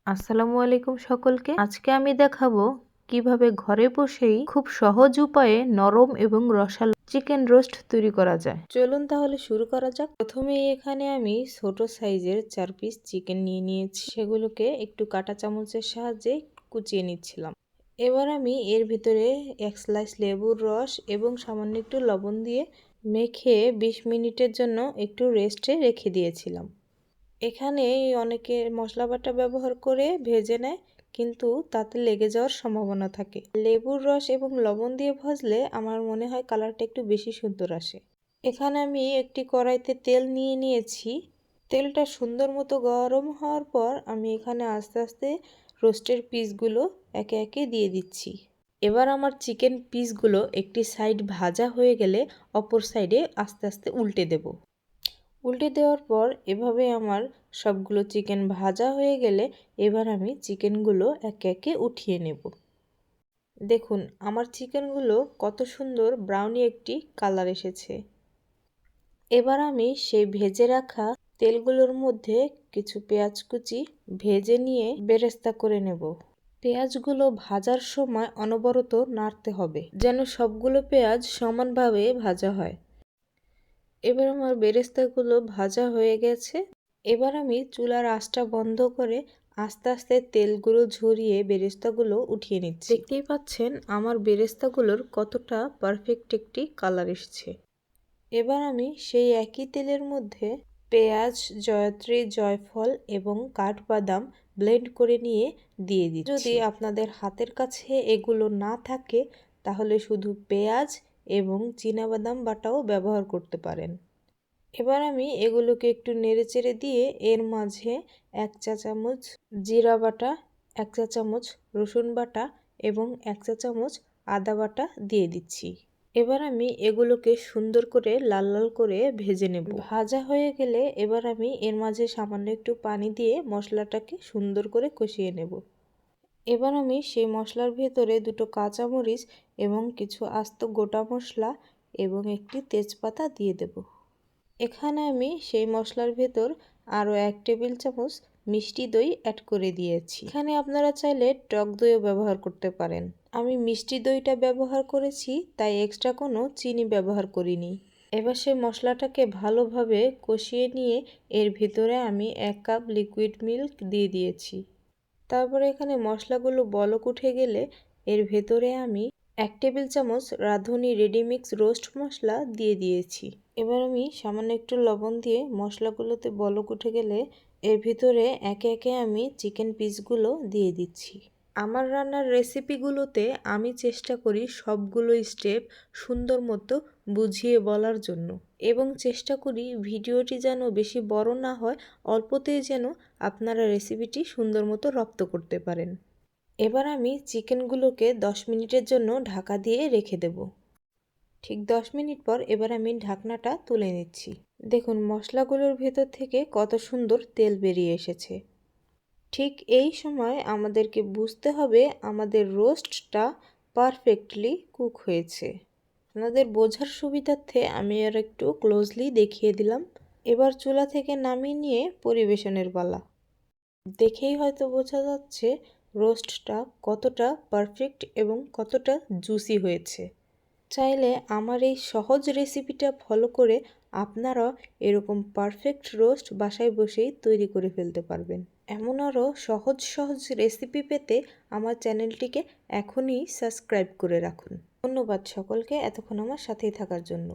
আসসালামু আলাইকুম সকলকে। আজকে আমি দেখাবো কিভাবে ঘরে বসেই খুব সহজ উপায়ে নরম এবং রসালো চিকেন রোস্ট তৈরি করা যায়। চলুন তাহলে শুরু করা যাক। প্রথমেই এখানে আমি ছোট সাইজের 4 পিস চিকেন নিয়ে নিয়েছি। সেগুলোকে একটু কাঁটা চামচের সাহায্যে কুচিয়ে নিচ্ছিলাম। এবার আমি এর ভিতরে 1 স্লাইস লেবুর রস এবং সামান্য একটু লবণ দিয়ে মেখে 20 মিনিটের জন্য একটু রেস্টে রেখে দিয়েছিলাম। এখানে অনেকে মশলা বাটা ব্যবহার করে ভেজে নেয়, কিন্তু তাতে লেগে যাওয়ার সম্ভাবনা থাকে। লেবুর রস এবং লবণ দিয়ে ভাজলে আমার মনে হয় কালারটা একটু বেশি সুন্দর আসে। এখানে আমি একটি কড়াইতে তেল নিয়ে নিয়েছি। তেলটা সুন্দর মতো গরম হওয়ার পর আমি এখানে আস্তে আস্তে রোস্টের পিসগুলো একে একে দিয়ে দিচ্ছি। এবার আমার চিকেন পিসগুলো একটি সাইড ভাজা হয়ে গেলে অপর সাইডে আস্তে আস্তে উল্টে দেব। উল্টে দেওয়ার পর এভাবে আমার সবগুলো চিকেন ভাজা হয়ে গেলে এবার আমি চিকেনগুলো একে একে উঠিয়ে নেব। দেখুন আমার চিকেনগুলো কত সুন্দর ব্রাউনি একটি কালার এসেছে। এবার আমি সেই ভেজে রাখা তেলগুলোর মধ্যে কিছু পেঁয়াজ কুচি ভেজে নিয়ে বেরেস্তা করে নেব। পেঁয়াজগুলো ভাজার সময় অনবরত নাড়তে হবে, যেন সবগুলো পেঁয়াজ সমানভাবে ভাজা হয়। এবার আমার বেরেস্তাগুলো ভাজা হয়ে গেছে। এবার আমি চুলার আঁচটা বন্ধ করে আস্তে আস্তে তেলগুলো ঝরিয়ে বেরেস্তাগুলো উঠিয়ে নিচ্ছি। দেখতেই পাচ্ছেন আমার বেরেস্তাগুলোর কতটা পারফেক্ট একটি কালার এসেছে। এবার আমি সেই একই তেলের মধ্যে পেঁয়াজ, জয়ত্রী, জয়ফল এবং কাঠবাদাম ব্লেন্ড করে নিয়ে দিয়ে দিচ্ছি। যদি আপনাদের হাতের কাছে এগুলো না থাকে তাহলে শুধু পেঁয়াজ এবং চীনাবাদাম বাটাও ব্যবহার করতে পারেন। এবার আমি এগুলোকে একটু নেড়েচেড়ে দিয়ে এর মাঝে 1 চা চামচ জিরা বাটা, 1 চা চামচ রসুন বাটা এবং 1 চা চামচ আদা বাটা দিয়ে দিচ্ছি। এবার আমি এগুলোকে সুন্দর করে লাল লাল করে ভেজে নেব। ভাজা হয়ে গেলে এবার আমি এর মাঝে সামান্য একটু পানি দিয়ে মশলাটাকে সুন্দর করে কষিয়ে নেব। এবার আমি সেই মশলার ভেতরে 2টো কাঁচামরিচ এবং কিছু আস্ত গোটা মশলা এবং একটি তেজপাতা দিয়ে দেব। এখানে আমি সেই মশলার ভেতর আরও 1 টেবিল চামচ মিষ্টি দই অ্যাড করে দিয়েছি। এখানে আপনারা চাইলে টক দইও ব্যবহার করতে পারেন। আমি মিষ্টি দইটা ব্যবহার করেছি, তাই এক্সট্রা কোনো চিনি ব্যবহার করিনি। এবার সেই মশলাটাকে ভালোভাবে কষিয়ে নিয়ে এর ভিতরে আমি 1 কাপ লিকুইড মিল্ক দিয়ে দিয়েছি। তারপরে এখানে মশলাগুলো বলক উঠে গেলে এর ভেতরে আমি 1 টেবিল চামচ রাঁধুনি রেডিমিক্স রোস্ট মশলা দিয়ে দিয়েছি। এবার আমি সামান্য একটু লবণ দিয়ে মশলাগুলোতে বলক উঠে গেলে এর ভিতরে একে একে আমি চিকেন পিসগুলো দিয়ে দিচ্ছি। আমার রান্নার রেসিপিগুলোতে আমি চেষ্টা করি সবগুলো স্টেপ সুন্দর মতো বুঝিয়ে বলার জন্য, এবং চেষ্টা করি ভিডিওটি যেন বেশি বড় না হয়, অল্পতেই যেন আপনারা রেসিপিটি সুন্দর মতো রপ্ত করতে পারেন। এবার আমি চিকেনগুলোকে 10 মিনিটের জন্য ঢাকা দিয়ে রেখে দেব। ঠিক 10 মিনিট পর এবার আমি ঢাকনাটা তুলে নিচ্ছি। দেখুন মশলাগুলোর ভেতর থেকে কত সুন্দর তেল বেরিয়ে এসেছে। ঠিক এই সময় আমাদেরকে বুঝতে হবে আমাদের রোস্টটা পারফেক্টলি কুক হয়েছে। আপনাদের বোঝার সুবিধার্থে আমি আর একটু ক্লোজলি দেখিয়ে দিলাম। এবার চুলা থেকে নামিয়ে নিয়ে পরিবেশনের পালা। দেখেই হয়তো বোঝা যাচ্ছে রোস্টটা কতটা পারফেক্ট এবং কতটা জুসি হয়েছে। চাইলে আমার এই সহজ রেসিপিটা ফলো করে আপনারা এরকম পারফেক্ট রোস্ট বাসায় বসেই তৈরি করে ফেলতে পারবেন। এমন আরও সহজ সহজ রেসিপি পেতে আমার চ্যানেলটিকে এখনই সাবস্ক্রাইব করে রাখুন। ধন্যবাদ সকলকে এতক্ষণ আমার সাথেই থাকার জন্য।